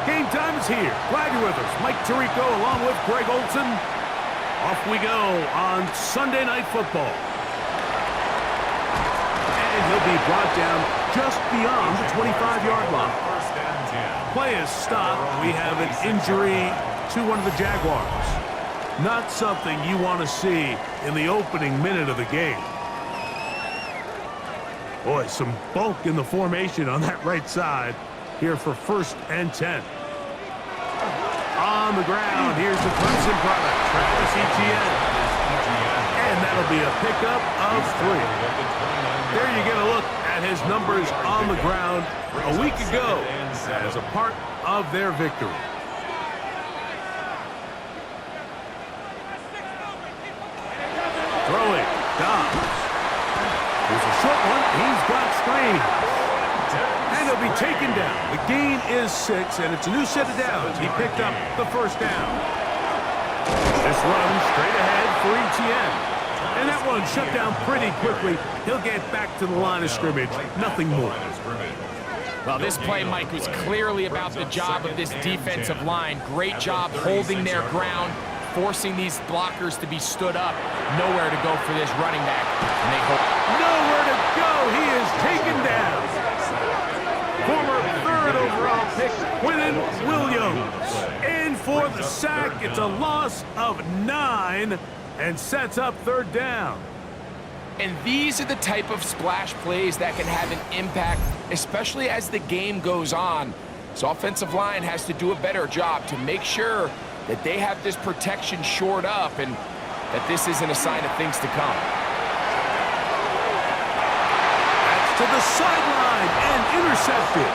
Game time is here. Glad you're with us. Mike Tirico along with Greg Olson. Off we go on Sunday Night Football. And he'll be brought down just beyond the 25-yard line. Play is stopped. We have an injury to one of the Jaguars. Not something you want to see in the opening minute of the game. Boy, some bulk in the formation on that right side here for 1st and 10. On the ground, here's the Clemson product, Travis Etienne. And that'll be a pickup of 3. There you get a look at his numbers on the ground a week ago as a part of their victory. Throwing, Dobbs. There's a short one. He's got screen. And he'll be taken down. The gain is 6, and it's a new set of downs. He picked up the 1st down. This run straight ahead for Etienne. And that one shut down pretty quickly. He'll get back to the line of scrimmage. Nothing more. Well, this play, Mike, was clearly about the job of this defensive line. Great job holding their ground, forcing these blockers to be stood up. Nowhere to go for this running back. And they hope. Nowhere to go. He is taken down. Former 3rd overall pick, Quinnen Williams. In for the sack. It's a loss of 9 and sets up 3rd down. And these are the type of splash plays that can have an impact, especially as the game goes on. So offensive line has to do a better job to make sure that they have this protection shored up and that this isn't a sign of things to come. That's to the sideline and intercepted.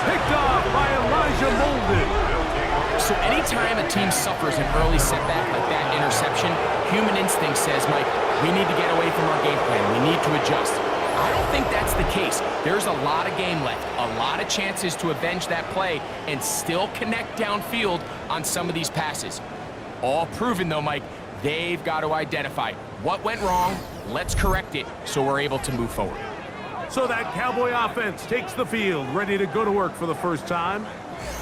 Picked off by Elijah Molden. So anytime a team suffers an early setback like that interception, human instinct says, Mike, we need to get away from our game plan. We need to adjust. I don't think that's the case. There's a lot of game left, a lot of chances to avenge that play and still connect downfield on some of these passes. All proven, though, Mike, they've got to identify what went wrong, let's correct it so we're able to move forward. So that Cowboy offense takes the field, ready to go to work for the first time.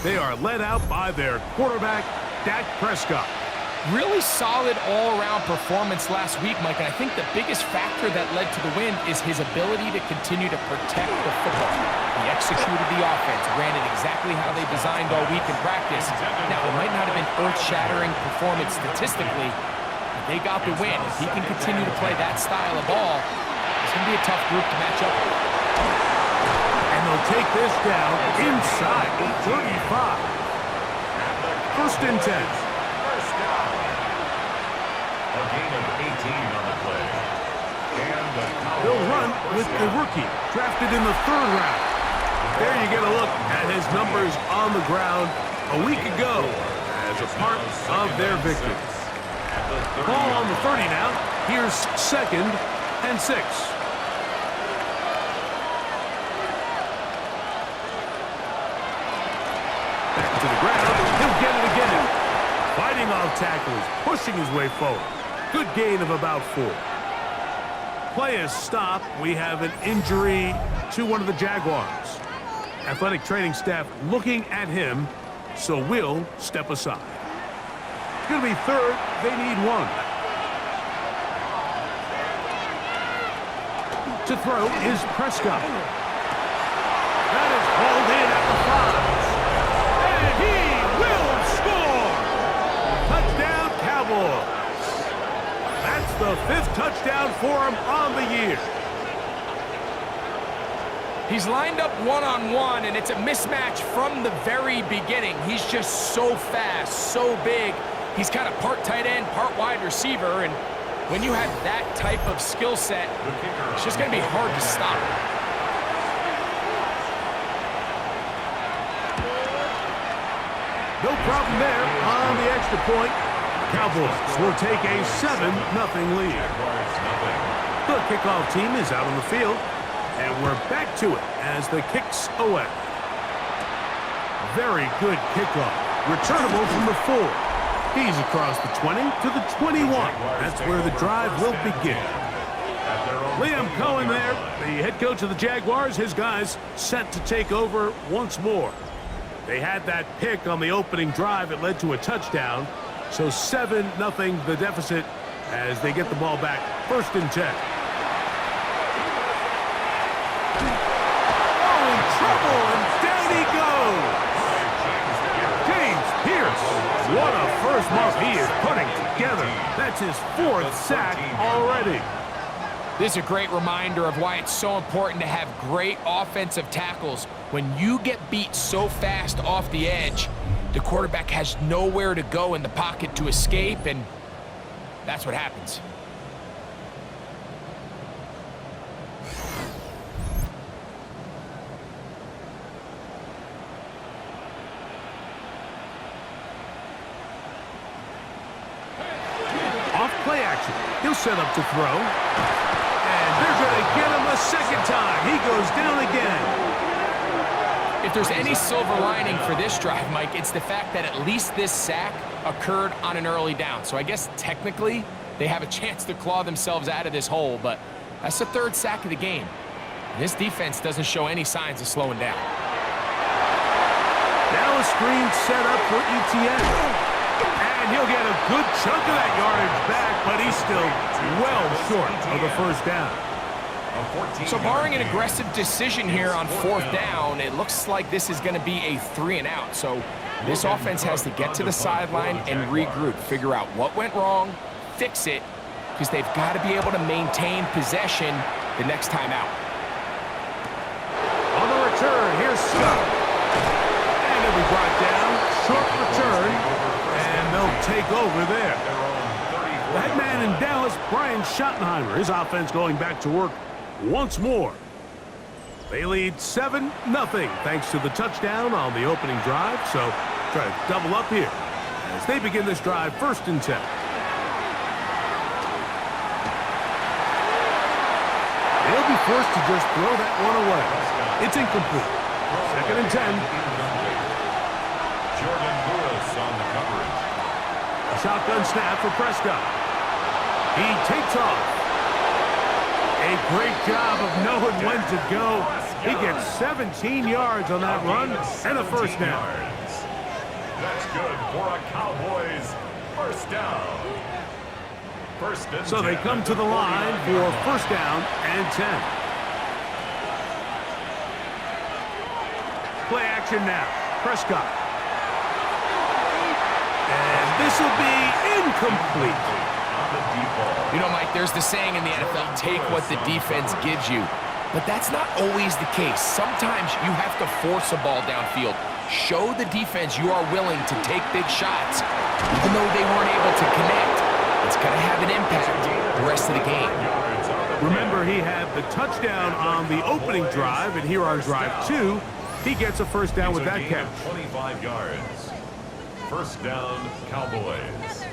They are led out by their quarterback, Dak Prescott. Really solid all-around performance last week, Mike, and I think the biggest factor that led to the win is his ability to continue to protect the football. He executed the offense, ran it exactly how they designed all week in practice. Now, it might not have been earth-shattering performance statistically, but they got the win. If he can continue to play that style of ball, it's going to be a tough group to match up with. And they'll take this down inside the 35. 1st and 10. They'll run with the rookie, drafted in the 3rd round. There you get a look at his numbers on the ground a week ago as a part of their victory. Ball on the 30 now. Here's 2nd and 6. Back to the ground. He'll get it again. Fighting off tackles, pushing his way forward. Good gain of about 4. Play is stopped. We have an injury to one of the Jaguars. Athletic training staff looking at him, so we'll step aside. It's going to be 3rd. They need 1. To throw is Prescott. That is hauled in at the 5. And he will score! Touchdown, Cowboys. That's the 5th touchdown for him on the year. He's lined up one-on-one, and it's a mismatch from the very beginning. He's just so fast, so big. He's kind of part tight end, part wide receiver, and when you have that type of skill set, it's just going to be hard to stop. No problem there on the extra point. Cowboys will take a 7-0 lead. The kickoff team is out on the field, and we're back to it as the kicks away. Very good kickoff. Returnable from the 4. He's across the 20 to the 21. That's where the drive will begin. Liam Cohen there, the head coach of the Jaguars. His guys set to take over once more. They had that pick on the opening drive. It led to a touchdown. So 7-0 the deficit as they get the ball back. 1st and 10. Oh, in trouble, and down he goes. James Pierce. What a first month he is putting together. That's his 4th sack already. This is a great reminder of why it's so important to have great offensive tackles. When you get beat so fast off the edge, the quarterback has nowhere to go in the pocket to escape, and that's what happens. Off play action. He'll set up to throw. And they're going to get him a 2nd time. He goes down again. If there's any silver lining for this drive, Mike, it's the fact that at least this sack occurred on an early down. So I guess technically they have a chance to claw themselves out of this hole, but that's the 3rd sack of the game. This defense doesn't show any signs of slowing down. Now a screen set up for ETN. And he'll get a good chunk of that yardage back, but he's still well short of the 1st down. So barring an aggressive decision here on 4th down, it looks like this is going to be a 3-and-out. So this offense has to get to the sideline and regroup, figure out what went wrong, fix it, because they've got to be able to maintain possession the next time out. On the return, here's Scott. And it'll be brought down, short return, and they'll take over there. The head man in Dallas, Brian Schottenheimer, his offense going back to work once more. They lead 7-0 thanks to the touchdown on the opening drive. So try to double up here as they begin this drive. 1st and 10. They'll be forced to just throw that one away. It's incomplete. 2nd and 10. Jordan Lewis on the coverage. A shotgun snap for Prescott. He takes off. A great job of knowing when to go. He gets 17 yards on that run and a 1st down. That's good for a Cowboys 1st down. 1st and 10. So they come to the line for 1st down and 10. Play action now. Prescott. And this will be incomplete. You know, Mike, there's the saying in the NFL, take what the defense gives you. But that's not always the case. Sometimes you have to force a ball downfield. Show the defense you are willing to take big shots. Even though they weren't able to connect, it's going to have an impact the rest of the game. Remember, he had the touchdown on the opening drive, and here on drive 2, he gets a 1st down with that catch. 25 yards. 1st down, Cowboys.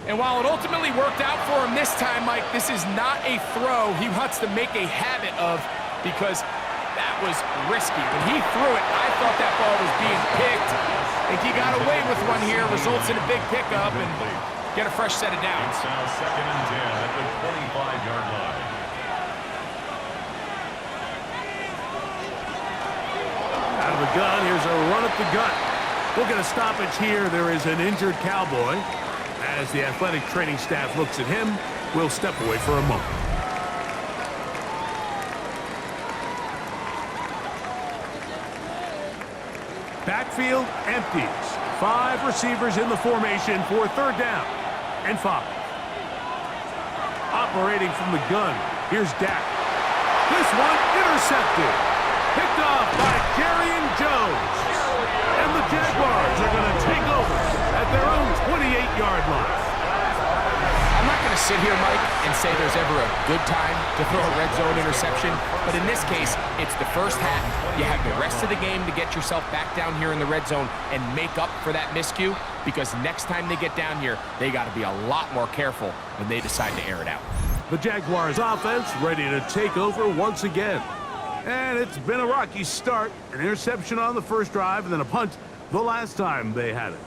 And while it ultimately worked out for him this time, Mike, this is not a throw he wants to make a habit of because that was risky. When he threw it, I thought that ball was being picked. I think he got away with one here, results in a big pickup, and get a fresh set of downs. It's now 2nd and 10 at the 25-yard line. Out of the gun, here's a run up the gut. We'll get a stoppage here. There is an injured Cowboy. As the athletic training staff looks at him, we'll step away for a moment. Backfield empties. 5 receivers in the formation for 3rd down and 5. Operating from the gun, here's Dak. This one intercepted. Picked off by Jerry Jones. And the Jaguars are going to take over at their own 28-yard line. I'm not going to sit here, Mike, and say there's ever a good time to throw a red zone interception, but in this case, it's the 1st half. You have the rest of the game to get yourself back down here in the red zone and make up for that miscue, because next time they get down here, they got to be a lot more careful when they decide to air it out. The Jaguars offense ready to take over once again. And it's been a rocky start. An interception on the 1st drive and then a punt the last time they had it.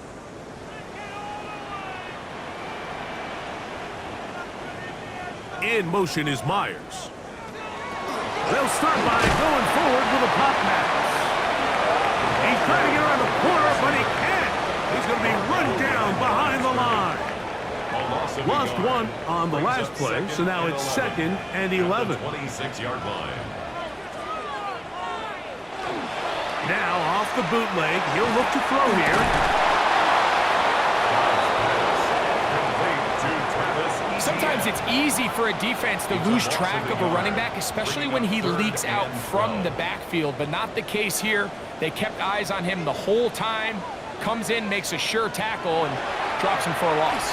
In motion is Myers. They'll They'll start by going forward with a pop pass. He's trying to get around the corner, but he can't. He's going to be run down behind the line. Lost one on the last play, so now it's 2nd and 11. 26-yard line. Now off the bootleg, he'll look to throw here. Sometimes it's easy for a defense to lose track of a running back, especially when he leaks out from the backfield, but not the case here. They kept eyes on him the whole time. Comes in, makes a sure tackle, and drops him for a loss.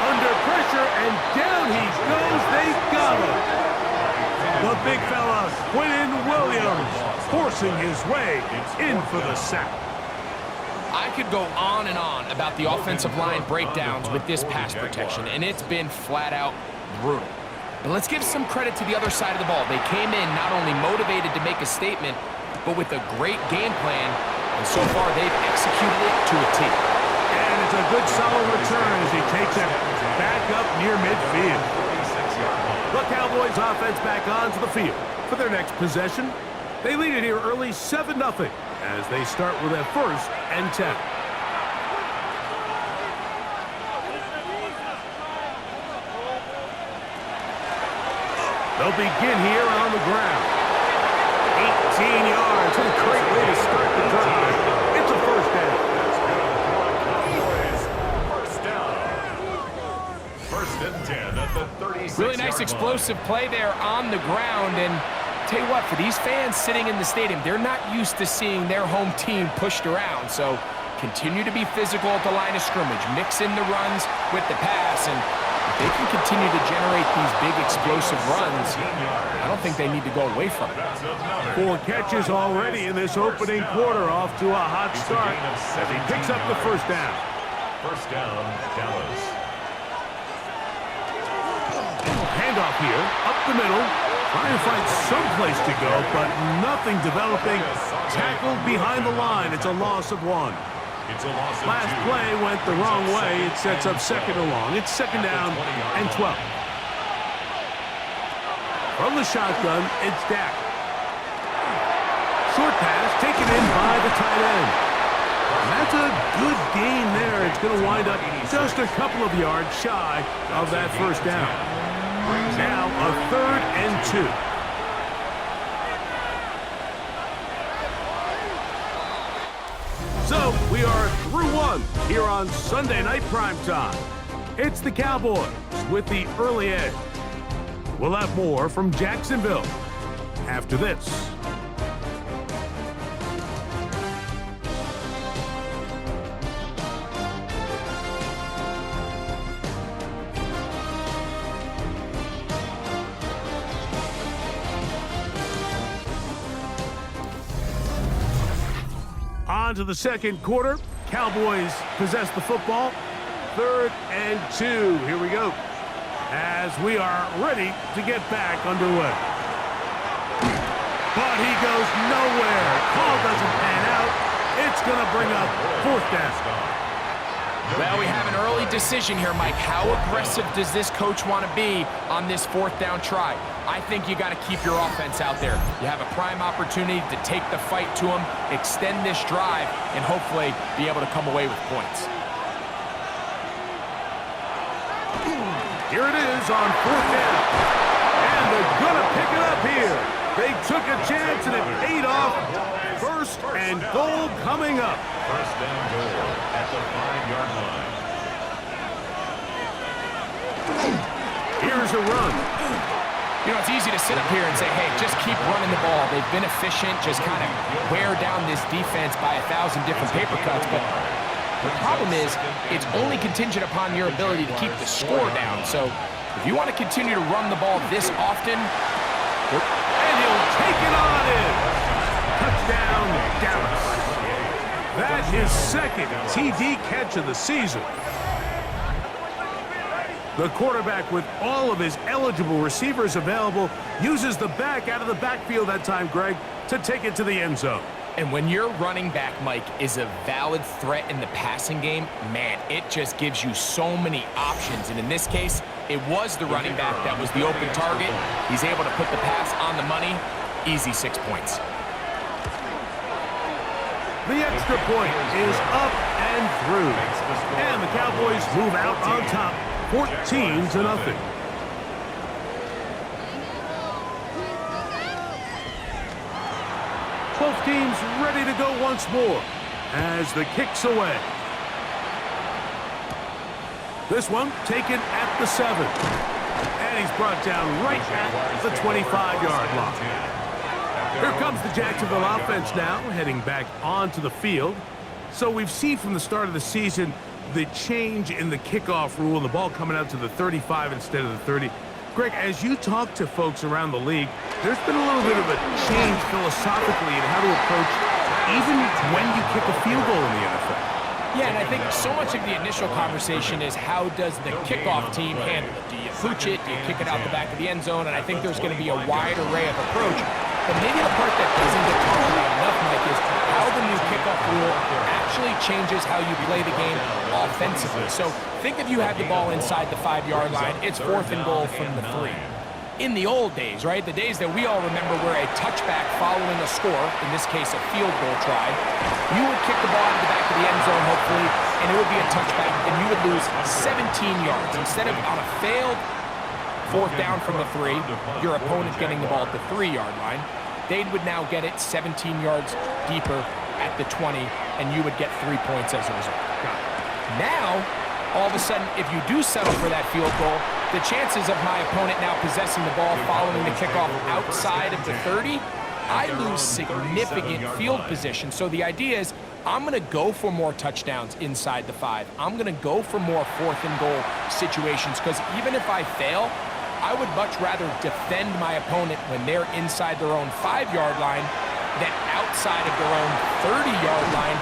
Under pressure, and down he goes. They got him. The big fella, Quinn Williams, forcing his way in for the sack. I could go on and on about the offensive line breakdowns with this pass protection, and it's been flat-out brutal. But let's give some credit to the other side of the ball. They came in not only motivated to make a statement, but with a great game plan, and so far they've executed it to a T. And it's a good solid return as he takes it back up near midfield. The Cowboys offense back onto the field for their next possession. They lead it here early 7-0 as they start with a 1st and 10. They'll begin here on the ground. 18 yards. What a great way to start the drive. It's a 1st down. First down. 1st and 10 at the 36. Really nice explosive play there on the ground, and tell you what, for these fans sitting in the stadium, they're not used to seeing their home team pushed around. So continue to be physical at the line of scrimmage. Mix in the runs with the pass, and if they can continue to generate these big explosive runs, I don't think they need to go away from it. 4 catches already in this opening quarter, off to a hot start as he picks up the 1st down. 1st down, Dallas. Handoff here, up the middle. Trying to find some place to go, but nothing developing. Tackled behind the line. It's a loss of 1. It's a loss of 2. Last play went the wrong way. It sets up 2nd and long. It's 2nd down and 12. From the shotgun, it's Dak. Short pass taken in by the tight end. And that's a good gain there. It's going to wind up just a couple of yards shy of that 1st down. Now a 3rd and 2. So we are through 1 here on Sunday Night Primetime. It's the Cowboys with the early edge. We'll have more from Jacksonville after this. On to the 2nd quarter. Cowboys possess the football. 3rd and 2. Here we go. As we are ready to get back underway. But he goes nowhere. Call doesn't pan out. It's going to bring up 4th down. Well, we have an early decision here, Mike. How aggressive does this coach want to be on this 4th down try? I think you got to keep your offense out there. You have a prime opportunity to take the fight to them, extend this drive, and hopefully be able to come away with points. Here it is on 4th down. And they're going to pick it up here. They took a chance and it paid off. 1st and goal coming up. 1st down goal at the 5-yard line. Here's a run. You know, it's easy to sit up here and say, hey, just keep running the ball. They've been efficient, just kind of wear down this defense by 1,000 different paper cuts. But the problem is, it's only contingent upon your ability to keep the score down. So if you want to continue to run the ball this often, and he'll take it on in. Touchdown, Dallas. That's his 2nd TD catch of the season. The quarterback, with all of his eligible receivers available, uses the back out of the backfield that time, Greg, to take it to the end zone. And when your running back, Mike, is a valid threat in the passing game, man, it just gives you so many options. And in this case, It was the running back that was the open target. He's able to put the pass on the money. Easy 6 points. The extra point is up and through. And the Cowboys move out on top, 14-0. Both teams ready to go once more as the kick's away. This one taken at the 7. And he's brought down right at the 25-yard line. Here comes the Jacksonville offense now, heading back onto the field. So we've seen from the start of the season the change in the kickoff rule and the ball coming out to the 35 instead of the 30. Greg, as you talk to folks around the league, there's been a little bit of a change philosophically in how to approach even when you kick a field goal in the NFL. Yeah, and I think so much of the initial conversation is how does the kickoff team handle it? Do you pooch it? Do you kick it out the back of the end zone? And I think there's going to be a wide array of approach. But maybe the part that doesn't get talked about enough, Mike, is how the new kickoff rule actually changes how you play the game offensively. So think if you had the ball inside the 5-yard line, it's 4th and goal from the 3. In the old days, right, the days that we all remember where a touchback following a score, in this case a field goal try, you would kick the ball to the back of the end zone, hopefully, and it would be a touchback, and you would lose 17 yards. Instead of on a failed 4th down from the 3, your opponent getting the ball at the 3-yard line, they would now get it 17 yards deeper at the 20, and you would get 3 points as a result. Now, all of a sudden, if you do settle for that field goal, the chances of my opponent now possessing the ball following the kickoff outside of the 30, I lose significant field position. So the idea is I'm going to go for more touchdowns inside the 5. I'm going to go for more 4th and goal situations because even if I fail, I would much rather defend my opponent when they're inside their own 5-yard line than outside of their own 30-yard line,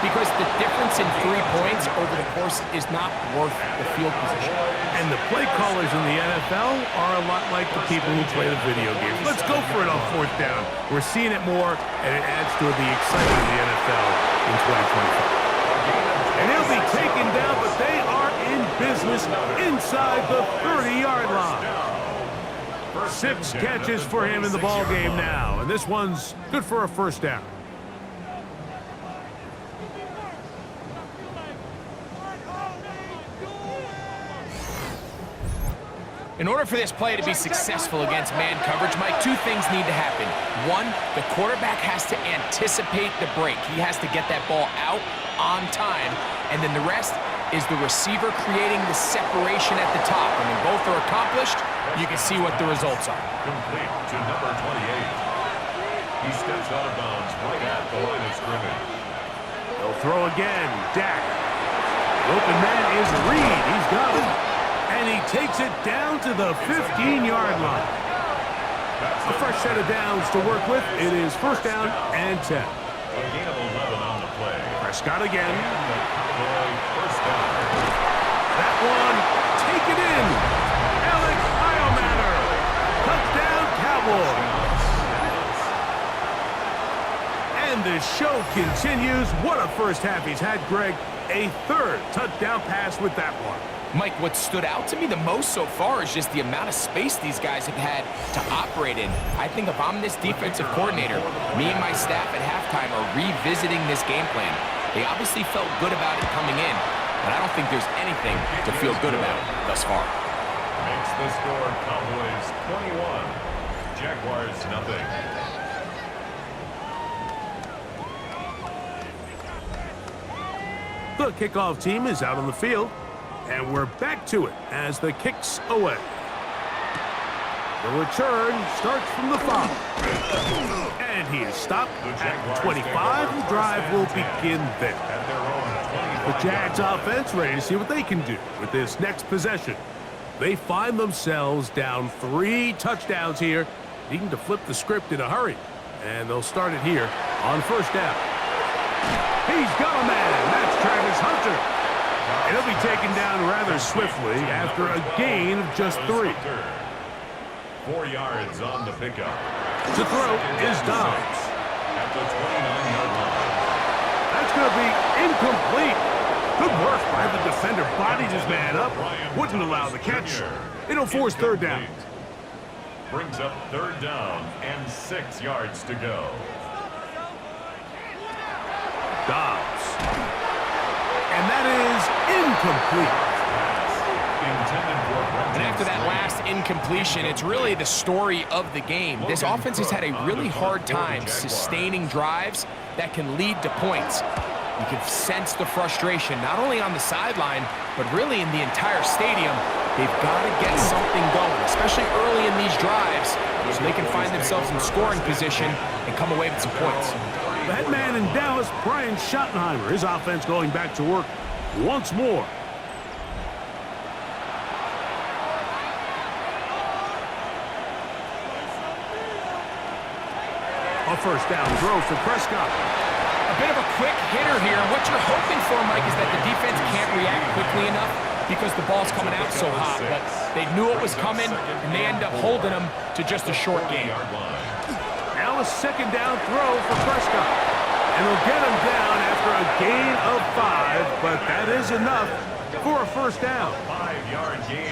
because the difference in 3 points over the course is not worth the field position. And the play callers in the NFL are a lot like the people who play the video games. Let's go for it on 4th down. We're seeing it more, and it adds to the excitement of the NFL in 2025. And he'll be taken down, but they are in business inside the 30-yard line. 6 catches for him in the ball game now, and this one's good for a 1st down. In order for this play to be successful against man coverage, Mike, 2 things need to happen. 1, the quarterback has to anticipate the break. He has to get that ball out on time. And then the rest is the receiver creating the separation at the top. And when both are accomplished, you can see what the results are. Complete to number 28. He steps out of bounds right at the line of scrimmage. They'll throw again. Dak. The open man is Reed. He's got it. And he takes it down to the 15-yard line. A fresh set of downs to work with. It is 1st down and 10. A gain of 11 on the play. Prescott again. Cowboy 1st down. That one taken in. Alex Iomatter. Touchdown Cowboys. And the show continues. What a first half he's had, Greg. A 3rd touchdown pass with that one. Mike, what stood out to me the most so far is just the amount of space these guys have had to operate in. I think if I'm this defensive coordinator, me and my staff at halftime are revisiting this game plan. They obviously felt good about it coming in, but I don't think there's anything to feel good about thus far. Makes the score Cowboys 21, Jaguars nothing. The kickoff team is out on the field. And we're back to it as the kick's away. The return starts from the 5. And he is stopped at the 25. The drive will begin there. The Jags offense ready to see what they can do with this next possession. They find themselves down 3 touchdowns here, needing to flip the script in a hurry. And they'll start it here on 1st down. He's got a man. That's Travis Hunter. And he'll be taken down rather swiftly after a gain of just 3. 4 yards on the pickup. To throw is Dobbs. At the 29-yard line. That's going to be incomplete. Good work by the defender. Bodied his man up. Wouldn't allow the catch. It'll force third down. Brings up third down and 6 yards to go. Dobbs. And that is incomplete. And after that last incompletion, it's really the story of the game. This offense has had a really hard time sustaining drives that can lead to points. You can sense the frustration, not only on the sideline, but really in the entire stadium. They've got to get something going, especially early in these drives, so they can find themselves in scoring position and come away with some points. The head man in Dallas, Brian Schottenheimer, his offense going back to work once more. A first down throw for Prescott. A bit of a quick hitter here. What you're hoping for, Mike, is that the defense can't react quickly enough because the ball's coming out so hot. But they knew it was coming, and they end up holding them to just a short game. Now a second down throw for Prescott. And they'll get him down after a gain of 5, but that is enough for a first down.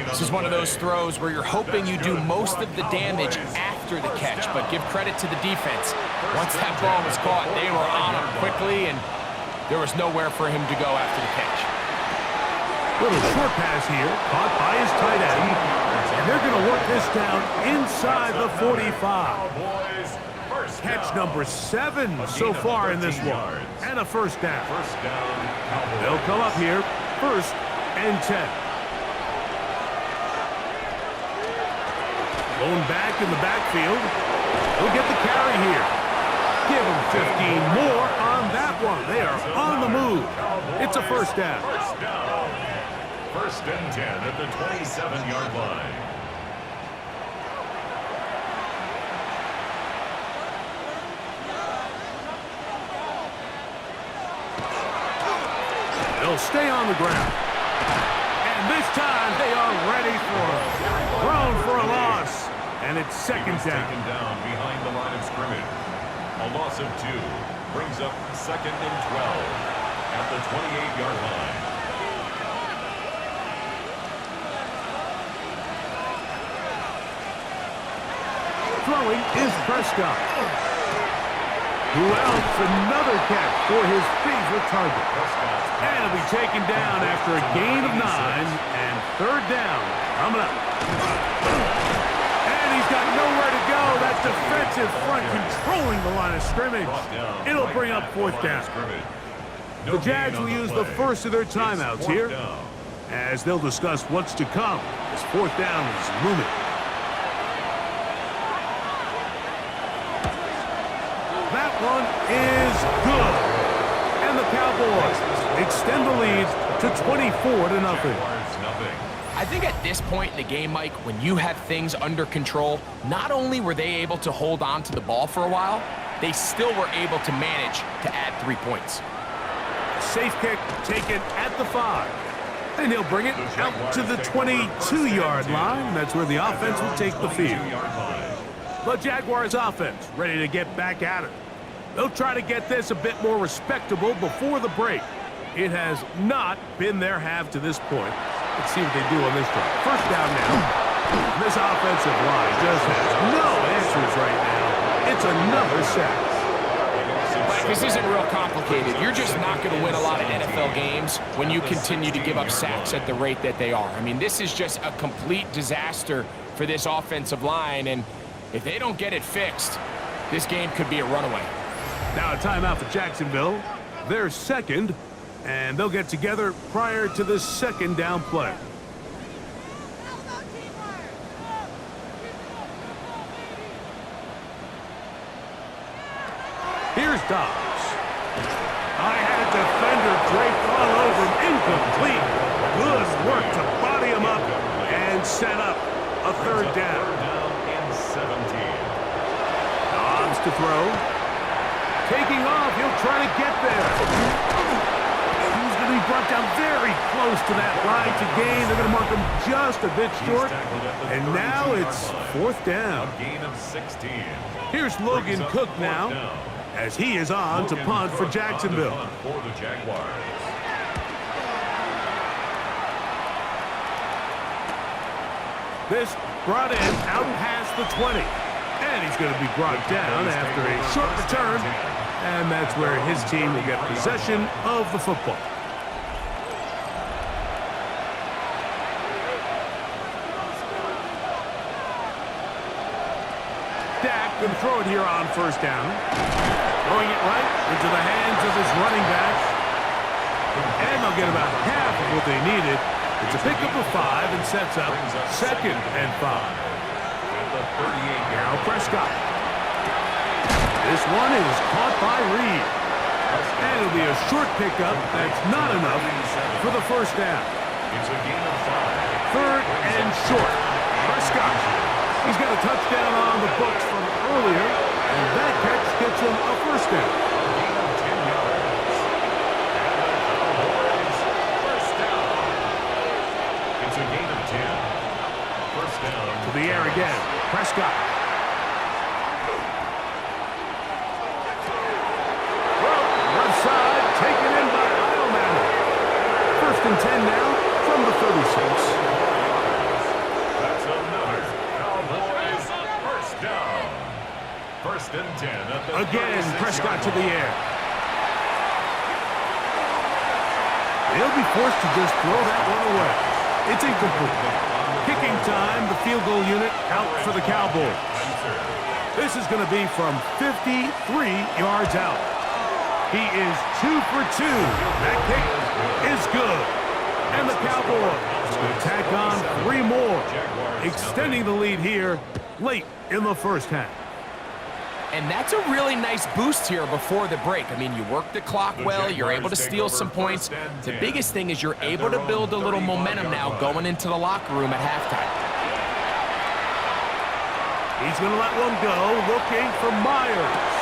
This is one of those throws where you're hoping you do most of the damage after the catch, but give credit to the defense. Once that ball was caught, they were on him quickly, and there was nowhere for him to go after the catch. Little short pass here, caught by his tight end, and they're going to work this down inside the 45. Catch number 7 so far in this one, and a first down. They'll come up here, 1st and 10. Going back in the backfield. He'll get the carry here. Give him 15 more on that one. They are on the move. It's a first down. 1st and 10 at the 27-yard line. They'll stay on the ground. And this time they are ready for it. Thrown for a loss. And it's second down. Taken down behind the line of scrimmage. A loss of 2 brings up 2nd and 12 at the 28-yard line. Throwing is Prescott. Who else? Another catch for his favorite target. And he'll be taken down after a gain of 9 and third down. Coming up. And he's got nowhere to go. That defensive front controlling the line of scrimmage. It'll bring up 4th down. The Jags will use the first of their timeouts here as they'll discuss what's to come as 4th down is looming. That one is good. And the Cowboys extend the lead to 24-0. I think at this point in the game, Mike, when you have things under control, not only were they able to hold on to the ball for a while, they still were able to manage to add 3 points. Safe kick taken at the 5. And he'll bring it out to the 22-yard line. That's where the offense will take the field. The Jaguars offense ready to get back at it. They'll try to get this a bit more respectable before the break. It has not been their half to this point. Let's see what they do on this drive. First down now. This offensive line just has no answers right now. It's another sack. Mike, this isn't real complicated. You're just not going to win a lot of NFL games when you continue to give up sacks at the rate that they are. I mean, this is just a complete disaster for this offensive line, and if they don't get it fixed, this game could be a runaway. Now a timeout for Jacksonville. They're second, and they'll get together prior to the second down play. Here's Dobbs. I had a defender draped all over him. Incomplete. Good work to body him up and set up a third down. And 17. Dobbs to throw. Taking off, he'll try to get there. He's going to be brought down very close to that line to gain. They're going to mark him just a bit short. And now it's 4th down. A gain of 16. Here's Logan Cook now, as he is on to punt for Jacksonville. For the Jaguars. This brought in out past the 20. And he's going to be brought down after a short return. And that's where his team will get possession of the football. Dak can throw it here on first down. Throwing it right into the hands of his running back. And they'll get about half of what they needed. It's a pickup of 5 and sets up 2nd and 5. Now Prescott. This one is caught by Reed. And it'll be a short pickup that's not enough for the first down. It's a gain of 5. 3rd and short. Prescott. He's got a touchdown on the books from earlier, and that catch gets him a first down. Gain of 10 yards. And the Cowboys first down. It's a gain of 10. First down. To the air again. Prescott. Left side, taken in by Edelman. 1st and 10 now from the 36. That's another Cowboys first down. 1st and 10 at the Again, Prescott to the air. They'll be forced to just throw that one away. It's incomplete. Kicking time, the field goal unit out for the Cowboys. This is going to be from 53 yards out. He is 2 for 2. That kick is good. And the Cowboys will tack on 3 more, extending the lead here late in the first half. And that's a really nice boost here before the break. I mean, you work the clock well, you're able to steal some points. The biggest thing is you're able to build a little momentum now going into the locker room at halftime. He's going to let one go, looking for Myers.